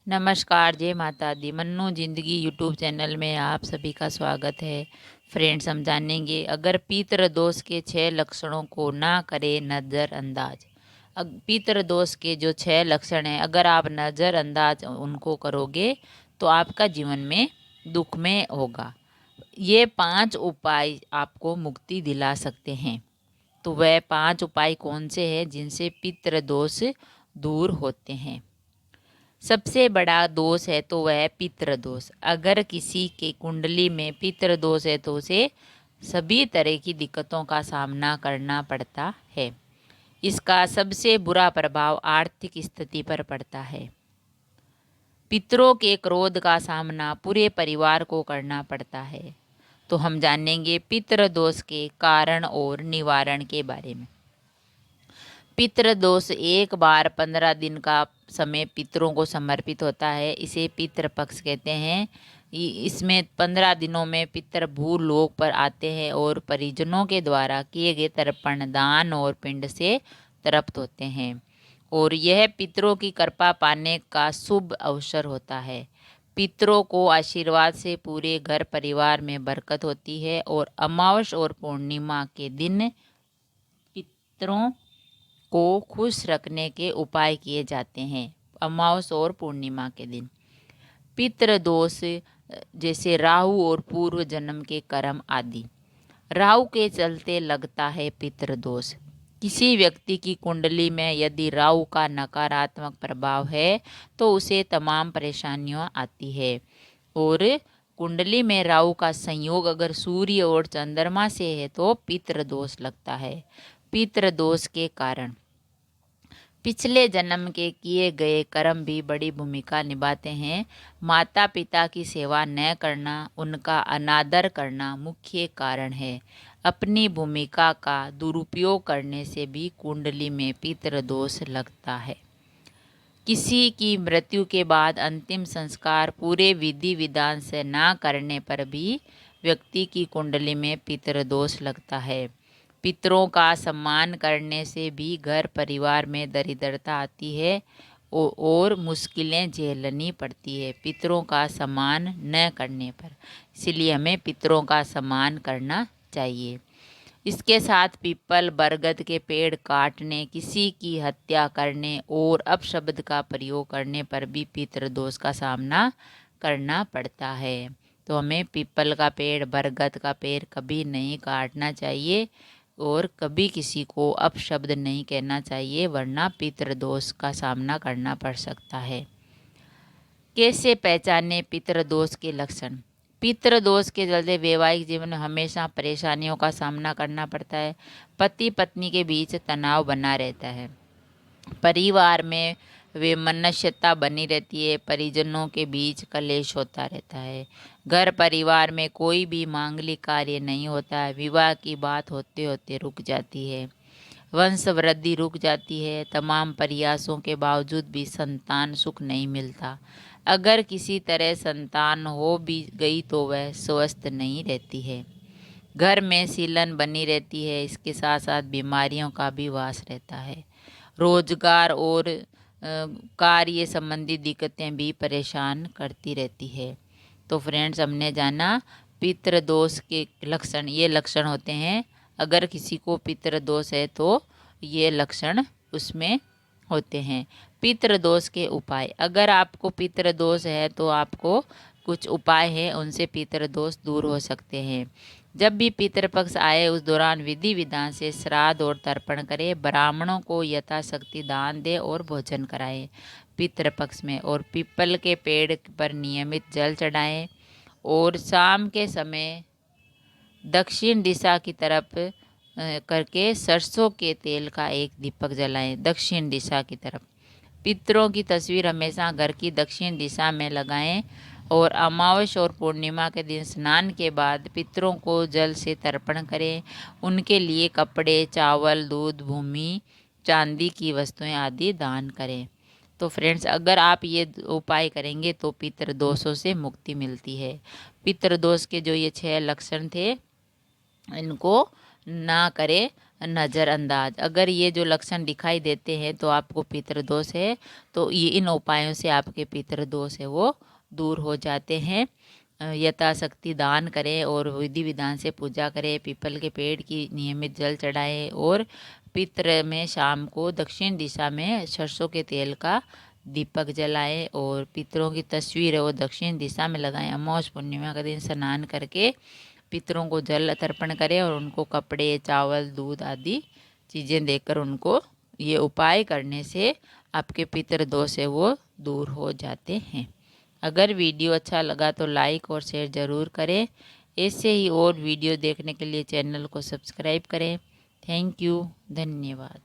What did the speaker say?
नमस्कार, जय माता दी। मन्नू ज़िंदगी यूट्यूब चैनल में आप सभी का स्वागत है। फ्रेंड्स, हम जानेंगे अगर पितृ दोष के 6 लक्षणों को ना करें नज़रअंदाज। पितृ दोष के जो 6 लक्षण हैं, अगर आप नज़रअंदाज उनको करोगे तो आपका जीवन में दुख में होगा। ये 5 उपाय आपको मुक्ति दिला सकते हैं। तो वह 5 उपाय कौन से हैं जिनसे पितृ दोष दूर होते हैं। सबसे बड़ा दोष है तो वह पितृ दोष। अगर किसी के कुंडली में पितृ दोष है तो उसे सभी तरह की दिक्कतों का सामना करना पड़ता है। इसका सबसे बुरा प्रभाव आर्थिक स्थिति पर पड़ता है। पितरों के क्रोध का सामना पूरे परिवार को करना पड़ता है। तो हम जानेंगे पितृ दोष के कारण और निवारण के बारे में। पितृदोष एक बार 15 दिन का समय पितरों को समर्पित होता है। इसे पितृपक्ष कहते हैं। इसमें 15 दिनों में पितर भूलोक पर आते हैं और परिजनों के द्वारा किए गए तर्पण, दान और पिंड से तृप्त होते हैं। और यह पितरों की कृपा पाने का शुभ अवसर होता है। पितरों को आशीर्वाद से पूरे घर परिवार में बरकत होती है। और अमावस और पूर्णिमा के दिन पितरों को खुश रखने के उपाय किए जाते हैं। अमावस और पूर्णिमा के दिन पितृ दोष जैसे राहु और पूर्व जन्म के कर्म आदि। राहु के चलते लगता है पितृ दोष। किसी व्यक्ति की कुंडली में यदि राहु का नकारात्मक प्रभाव है तो उसे तमाम परेशानियां आती है। और कुंडली में राहु का संयोग अगर सूर्य और चंद्रमा से है तो पितृ दोष लगता है। पितृ दोष के कारण पिछले जन्म के किए गए कर्म भी बड़ी भूमिका निभाते हैं। माता पिता की सेवा न करना, उनका अनादर करना मुख्य कारण है। अपनी भूमिका का दुरुपयोग करने से भी कुंडली में पितृ दोष लगता है। किसी की मृत्यु के बाद अंतिम संस्कार पूरे विधि विधान से ना करने पर भी व्यक्ति की कुंडली में पितृ दोष लगता है। पितरों का सम्मान करने से भी घर परिवार में दरिद्रता आती है और मुश्किलें झेलनी पड़ती है पितरों का सम्मान न करने पर। इसलिए हमें पितरों का सम्मान करना चाहिए। इसके साथ पीपल, बरगद के पेड़ काटने, किसी की हत्या करने और अपशब्द का प्रयोग करने पर भी पितृ दोष का सामना करना पड़ता है। तो हमें पीपल का पेड़, बरगद का पेड़ कभी नहीं काटना चाहिए और कभी किसी को अपशब्द नहीं कहना चाहिए, वरना पितृ दोष का सामना करना पड़ सकता है। कैसे पहचाने पितृ दोष के लक्षण। पितृ दोष के चलते वैवाहिक जीवन में हमेशा परेशानियों का सामना करना पड़ता है। पति पत्नी के बीच तनाव बना रहता है। परिवार में वैमनस्यता बनी रहती है। परिजनों के बीच कलेश होता रहता है। घर परिवार में कोई भी मांगलिक कार्य नहीं होता है। विवाह की बात होते होते रुक जाती है। वंश वृद्धि रुक जाती है। तमाम प्रयासों के बावजूद भी संतान सुख नहीं मिलता। अगर किसी तरह संतान हो भी गई तो वह स्वस्थ नहीं रहती है। घर में सीलन बनी रहती है। इसके साथ साथ बीमारियों का भी वास रहता है। रोजगार और कार्य संबंधी दिक्कतें भी परेशान करती रहती है। तो फ्रेंड्स, हमने जाना पितृ दोष के लक्षण। ये लक्षण होते हैं। अगर किसी को पितृ दोष है तो ये लक्षण उसमें होते हैं। पितृ दोष के उपाय। अगर आपको पितृ दोष है तो आपको कुछ उपाय हैं, उनसे पितृ दोष दूर हो सकते हैं। जब भी पितृपक्ष आए उस दौरान विधि विधान से श्राद्ध और तर्पण करें। ब्राह्मणों को यथाशक्ति दान दें और भोजन कराएं पितृपक्ष में। और पीपल के पेड़ पर नियमित जल चढ़ाएं। और शाम के समय दक्षिण दिशा की तरफ करके सरसों के तेल का एक दीपक जलाएं दक्षिण दिशा की तरफ। पितरों की तस्वीर हमेशा घर की दक्षिण दिशा में लगाएं। और अमावस और पूर्णिमा के दिन स्नान के बाद पितरों को जल से तर्पण करें। उनके लिए कपड़े, चावल, दूध, भूमि, चांदी की वस्तुएं आदि दान करें। तो फ्रेंड्स, अगर आप ये उपाय करेंगे तो पितृ दोषों से मुक्ति मिलती है। पितृ दोष के जो ये 6 लक्षण थे, इनको ना करें नज़रअंदाज। अगर ये जो लक्षण दिखाई देते हैं तो आपको पितृदोष है, तो ये इन उपायों से आपके पितृदोष है वो दूर हो जाते हैं। यथाशक्ति दान करें और विधि विधान से पूजा करें। पीपल के पेड़ की नियमित जल चढ़ाएं और पितृ में शाम को दक्षिण दिशा में सरसों के तेल का दीपक जलाएं और पितरों की तस्वीर है वो दक्षिण दिशा में लगाएं। अमावस पूर्णिमा का दिन स्नान करके पितरों को जल तर्पण करें और उनको कपड़े, चावल, दूध आदि चीज़ें देकर उनको ये उपाय करने से आपके पितृदोष है वो दूर हो जाते हैं। अगर वीडियो अच्छा लगा तो लाइक और शेयर ज़रूर करें। ऐसे ही और वीडियो देखने के लिए चैनल को सब्सक्राइब करें। थैंक यू, धन्यवाद।